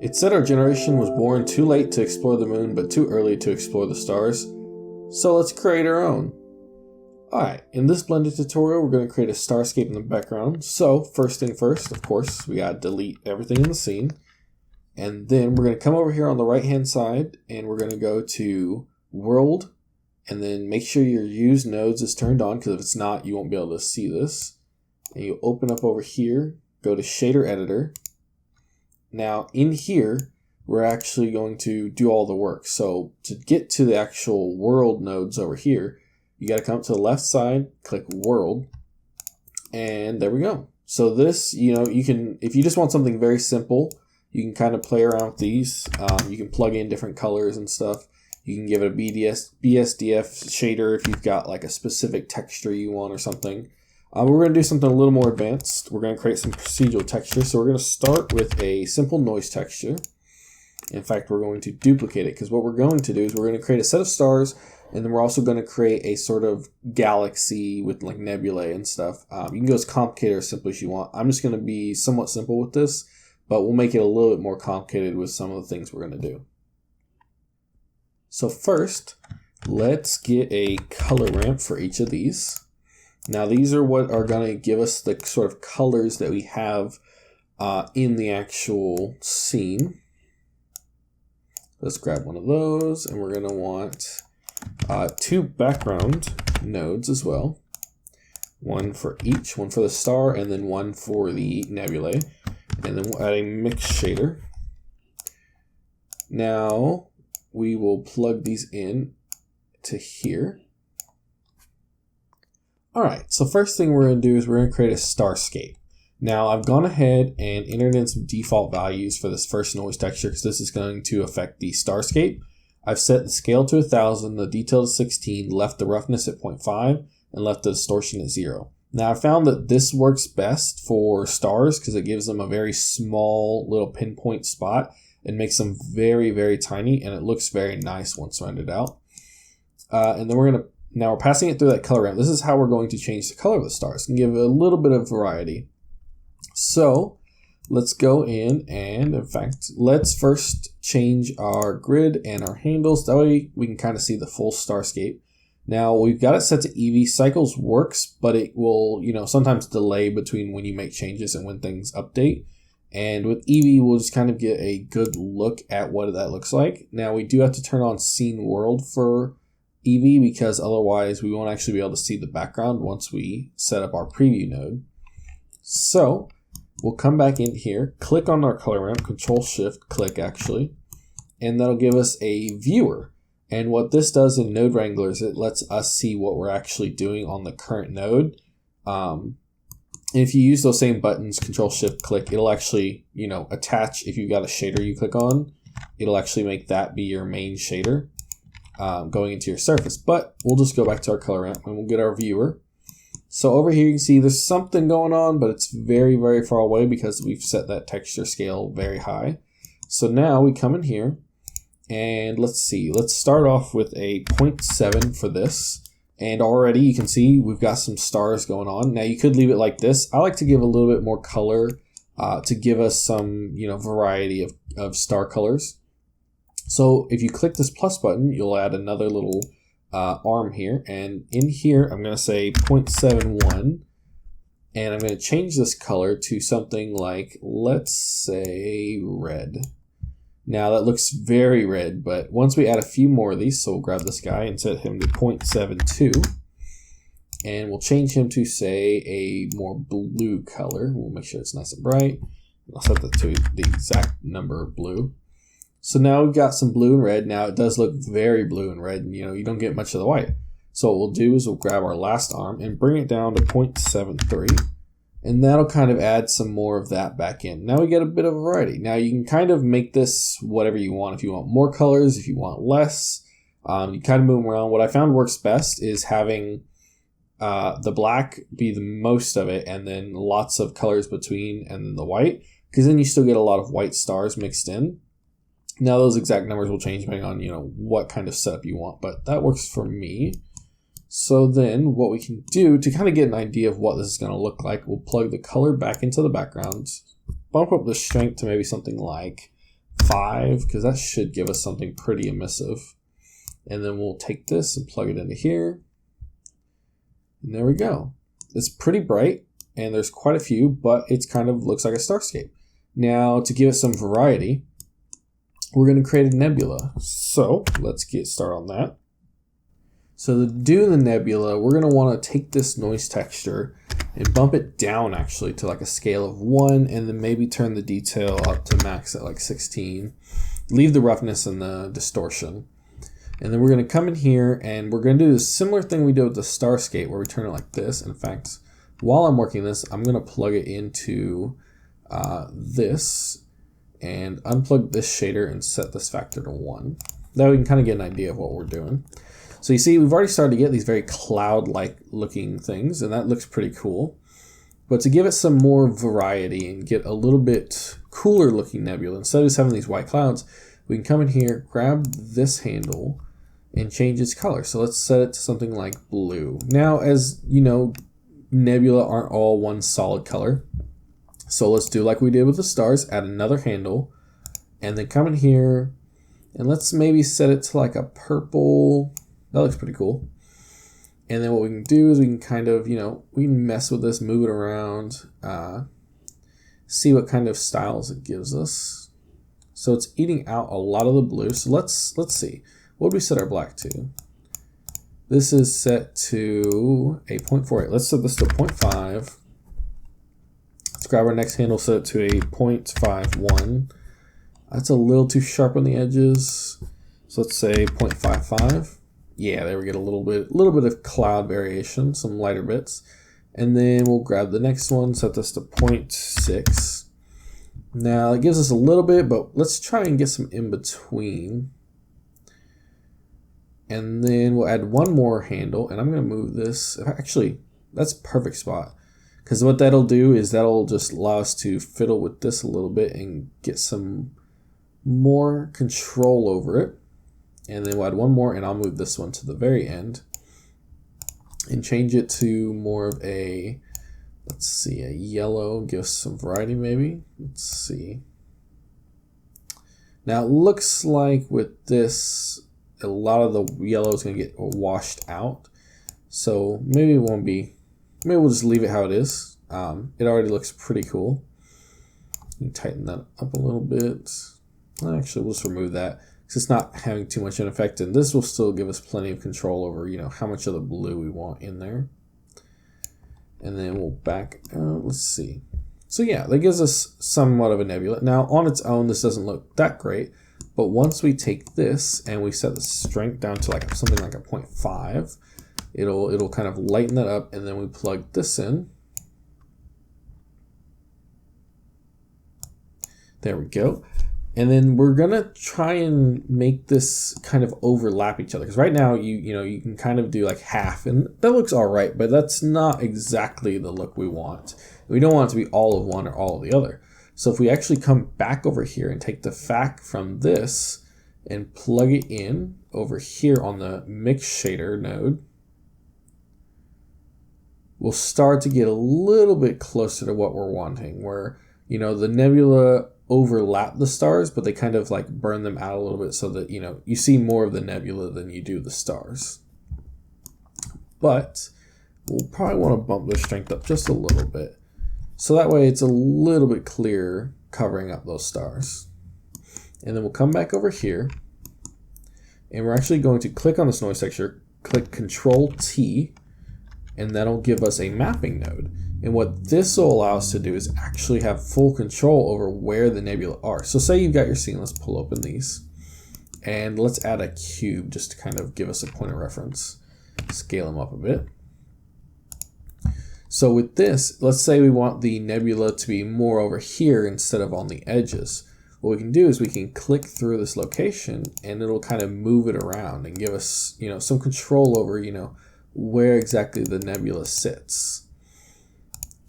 It said our generation was born too late to explore the moon, but too early to explore the stars. So let's create our own. Alright, in this blended tutorial, we're going to create a starscape in the background. So, first thing first, of course, we got to delete everything in the scene. And then we're going to come over here on the right hand side, and we're going to go to World, and then make sure your Use Nodes is turned on, because if it's not, you won't be able to see this. And you open up over here, go to Shader Editor. Now, in here, we're actually going to do all the work. So, to get to the actual world nodes over here, you got to come up to the left side, click World, and there we go. So this, you can, if you just want something very simple, you can kind of play around with these. You can plug in different colors and stuff. You can give it a BSDF shader if you've got like a specific texture you want or something. We're going to do something a little more advanced. We're going to create some procedural texture. So we're going to start with a simple noise texture. In fact, we're going to duplicate it, because what we're going to do is we're going to create a set of stars, and then we're also going to create a sort of galaxy with like nebulae and stuff. You can go as complicated or simple as you want. I'm just going to be somewhat simple with this, but we'll make it a little bit more complicated with some of the things we're going to do. So first, let's get a color ramp for each of these. Now these are what are going to give us the sort of colors that we have in the actual scene. Let's grab one of those, and we're going to want 2 background nodes as well. One for each, one for the star, and then one for the nebulae. And then we'll add a mix shader. Now we will plug these in to here. Alright, so first thing we're going to do is we're going to create a starscape. Now I've gone ahead and entered in some default values for this first noise texture, because this is going to affect the starscape. I've set the scale to 1000, the detail to 16, left the roughness at 0.5, and left the distortion at 0. Now I found that this works best for stars because it gives them a very small little pinpoint spot and makes them very, very tiny, and it looks very nice once rendered out. And then now we're passing it through that color ramp. This is how we're going to change the color of the stars and give it a little bit of variety. So let's go in and, in fact, let's first change our grid and our handles. That way we can kind of see the full starscape. Now we've got it set to eevee. Cycles works, but it will, sometimes delay between when you make changes and when things update. And with eevee, we'll just kind of get a good look at what that looks like. Now we do have to turn on scene world for eevee, because otherwise we won't actually be able to see the background once we set up our preview node. So we'll come back in here, click on our color ramp, Control-Shift-Click actually, and that'll give us a viewer. And what this does in Node Wrangler is it lets us see what we're actually doing on the current node. And if you use those same buttons, Control-Shift-Click, it'll actually, attach. If you've got a shader you click on, it'll actually make that be your main shader going into your surface. But we'll just go back to our color ramp and we'll get our viewer. So over here you can see there's something going on, but it's very, very far away because we've set that texture scale very high. So now we come in here and let's see. Let's start off with a 0.7 for this. And already you can see we've got some stars going on. Now you could leave it like this. I like to give a little bit more color to give us some, variety of star colors. So if you click this plus button, you'll add another little arm here, and in here I'm going to say 0.71, and I'm going to change this color to something like, let's say, red. Now that looks very red, but once we add a few more of these, so we'll grab this guy and set him to 0.72, and we'll change him to, say, a more blue color. We'll make sure it's nice and bright. I'll set that to the exact number of blue. So now we've got some blue and red. Now it does look very blue and red, and you don't get much of the white. So what we'll do is we'll grab our last arm and bring it down to 0.73, and that'll kind of add some more of that back in. Now we get a bit of a variety. Now you can kind of make this whatever you want. If you want more colors, if you want less, you kind of move them around. What I found works best is having the black be the most of it, and then lots of colors between, and then the white, because then you still get a lot of white stars mixed in. Now those exact numbers will change depending on, what kind of setup you want, but that works for me. So then what we can do to kind of get an idea of what this is going to look like, we'll plug the color back into the background, bump up the strength to maybe something like 5, because that should give us something pretty emissive. And then we'll take this and plug it into here. And there we go. It's pretty bright, and there's quite a few, but it's kind of looks like a starscape. Now, to give it some variety, we're going to create a nebula. So let's get started on that. So to do the nebula, we're going to want to take this noise texture and bump it down actually to like a scale of 1, and then maybe turn the detail up to max at like 16. Leave the roughness and the distortion. And then we're going to come in here and we're going to do the similar thing we did with the Starscape where we turn it like this. In fact, while I'm working this, I'm going to plug it into this and unplug this shader and set this factor to 1. That way we can kind of get an idea of what we're doing. So you see, we've already started to get these very cloud-like looking things, and that looks pretty cool. But to give it some more variety and get a little bit cooler looking nebula, instead of just having these white clouds, we can come in here, grab this handle, and change its color. So let's set it to something like blue. Now, as you know, nebula aren't all one solid color. So let's do like we did with the stars, add another handle, and then come in here, and let's maybe set it to like a purple. That looks pretty cool. And then what we can do is we can kind of, we can mess with this, move it around, see what kind of styles it gives us. So it's eating out a lot of the blue. So let's see. What do we set our black to? This is set to a 0.48. Let's set this to 0.5. Let's grab our next handle, set it to a 0.51. That's a little too sharp on the edges. So let's say 0.55. Yeah, there we get a little bit of cloud variation, some lighter bits. And then we'll grab the next one, set this to 0.6. Now it gives us a little bit, but let's try and get some in between. And then we'll add one more handle, and I'm going to move this. Actually, that's a perfect spot. Because what that'll do is that'll just allow us to fiddle with this a little bit and get some more control over it. And then we'll add one more, and I'll move this one to the very end and change it to more of a, let's see, a yellow. Give us some variety maybe. Let's see. Now it looks like with this, a lot of the yellow is going to get washed out. So maybe it won't be, maybe we'll just leave it how it is. It already looks pretty cool. You can tighten that up a little bit. Actually, we'll just remove that, because it's not having too much an effect, and this will still give us plenty of control over, how much of the blue we want in there. And then we'll back out. Let's see. So yeah, that gives us somewhat of a nebula. Now on its own, this doesn't look that great, but once we take this and we set the strength down to like something like a 0.5, it'll kind of lighten that up, and then we plug this in. There we go. And then we're gonna try and make this kind of overlap each other, because right now you can kind of do like half, and that looks all right, but that's not exactly the look we want. We don't want it to be all of one or all of the other. So if we actually come back over here and take the FAC from this and plug it in over here on the mix shader node, we'll start to get a little bit closer to what we're wanting, where the nebula overlap the stars, but they kind of like burn them out a little bit, so that you see more of the nebula than you do the stars. But we'll probably want to bump the strength up just a little bit, so that way it's a little bit clearer covering up those stars. And then we'll come back over here, and we're actually going to click on this noise texture, click Control T, and that'll give us a mapping node. And what this will allow us to do is actually have full control over where the nebula are. So say you've got your scene, let's pull open these. And let's add a cube just to kind of give us a point of reference. Scale them up a bit. So with this, let's say we want the nebula to be more over here instead of on the edges. What we can do is we can click through this location, and it'll kind of move it around and give us, some control over, where exactly the nebula sits.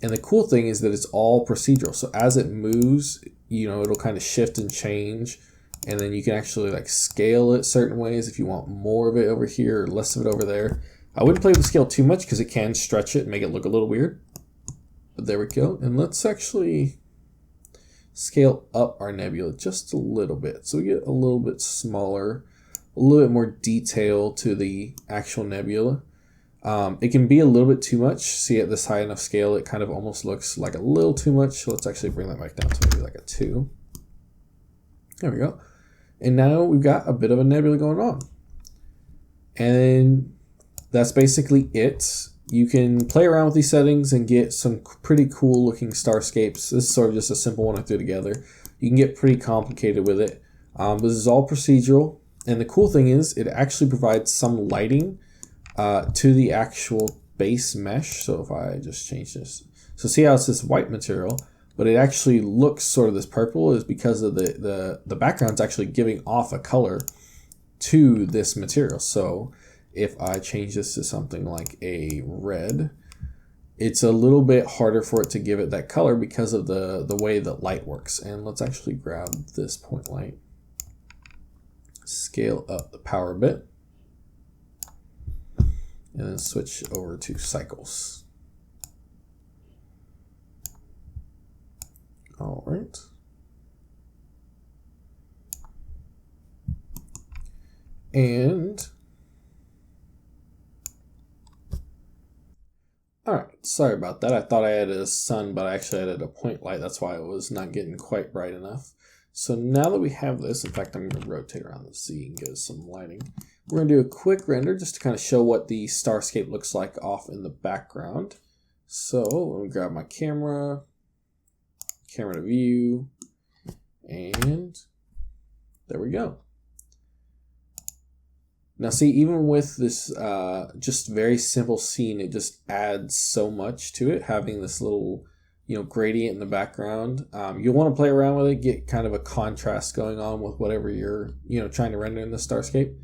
And the cool thing is that it's all procedural. So as it moves, it'll kind of shift and change. And then you can actually like scale it certain ways if you want more of it over here or less of it over there. I wouldn't play with the scale too much because it can stretch it and make it look a little weird. But there we go. And let's actually scale up our nebula just a little bit. So we get a little bit smaller, a little bit more detail to the actual nebula. It can be a little bit too much. See, at this high enough scale, it kind of almost looks like a little too much. So let's actually bring that back down to maybe like a 2. There we go. And now we've got a bit of a nebula going on. And that's basically it. You can play around with these settings and get some pretty cool looking starscapes. This is sort of just a simple one I threw together. You can get pretty complicated with it. But this is all procedural. And the cool thing is it actually provides some lighting to the actual base mesh. So if I just change this. So see how it's this white material, but it actually looks sort of this purple is because of the background's actually giving off a color to this material. So if I change this to something like a red, it's a little bit harder for it to give it that color because of the way that light works. And let's actually grab this point light, scale up the power a bit, and then switch over to cycles. All right. And all right, sorry about that. I thought I added a sun, but I actually added a point light. That's why it was not getting quite bright enough. So now that we have this, in fact, I'm going to rotate around the Z and give it some lighting. We're going to do a quick render just to kind of show what the starscape looks like off in the background. So let me grab my camera to view, and there we go. Now see, even with this just very simple scene, it just adds so much to it, having this little, gradient in the background. You'll want to play around with it, get kind of a contrast going on with whatever you're, trying to render in the starscape.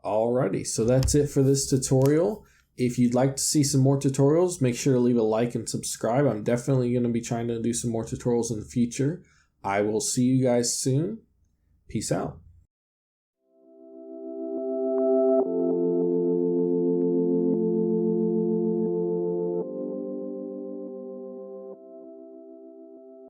Alrighty, so that's it for this tutorial. If you'd like to see some more tutorials, make sure to leave a like and subscribe. I'm definitely going to be trying to do some more tutorials in the future. I will see you guys soon. Peace out.